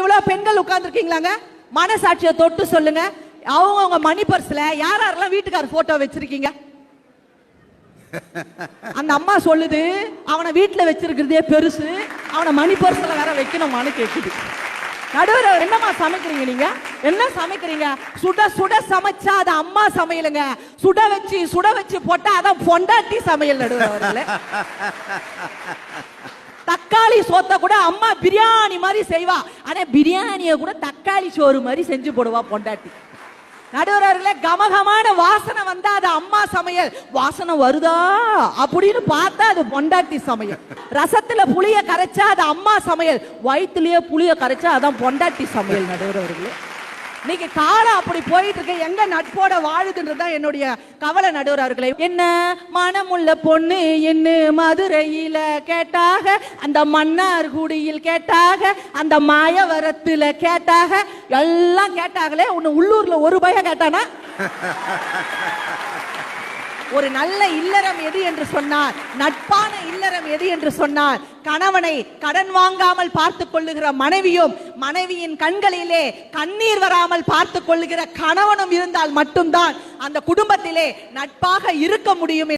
இவ்வளவு பெண்கள் உட்கார்ந்து இருக்கீங்களாங்க, மனசாட்சியை தொட்டு சொல்லுங்க. அவங்க மணி பர்ஸ்ல யாரெல்லாம் வீட்டுக்கார போட்டோ வச்சிருக்கீங்க? அந்த அம்மா சொல்லுது அவனை வீட்டுல வச்சிருக்கிறதே பெருசு, அவனை மணி பர்ஸ்ல வேற வைக்கணுமான்னு கேக்குது. நடுவர் அவர் என்னமா சமைக்கிறீங்க? நீங்க என்ன சமைக்கிறீங்க? சுட சுட சமைச்சா அது அம்மா சமையலுங்க, சுட வச்சு போட்டா அதான் பொண்டாட்டி சமையல். நடுவர் அவர்களே, தக்காளி சோத்த கூட அம்மா பிரியாணி மாதிரி செய்வா, ஆனா பிரியாணிய கூட தக்காளி சோறு மாதிரி செஞ்சு போடுவா பொண்டாட்டி. நடுவர்களே, கமகமான வாசனை வந்தா அது அம்மா சமையல், வாசனை வருதா அப்படின்னு பார்த்தா அது பொண்டாட்டி சமையல். ரசத்துல புளிய கரைச்சா அது அம்மா சமையல், வயிற்றுலயே புளிய கரைச்சா அதான் பொண்டாட்டி சமையல். நடுவர்களே, இன்னைக்கு காலம் அப்படி போயிட்டு இருக்கு. எங்க நட்போட வாழுதுன்றதுதான் என்னுடைய கவலை. நடுவர்களே, என்ன மனமுள்ள பொண்ணு என்ன மதுரையில கேட்டாக, அந்த மன்னார்குடியில் கேட்டாக, அந்த மாயவரத்துல கேட்டாக, எல்லாம் கேட்டாங்களே, உன்னை உள்ளூர்ல ஒரு பய கேட்டானா? ஒரு நல்ல இல்லறம் எது என்று சொன்னார், நட்பான இல்லறம் எது என்று சொன்னார், கணவனை கடன் வாங்காமல் பார்த்துக் கொள்ளுகிற மனைவியும், மனைவியின் கண்களிலே கண்ணீர் வராமல் பார்த்துக் கொள்ளுகிற கணவனும் இருந்தால் மட்டும்தான் அந்த குடும்பத்திலே நட்பாக இருக்க முடியும்.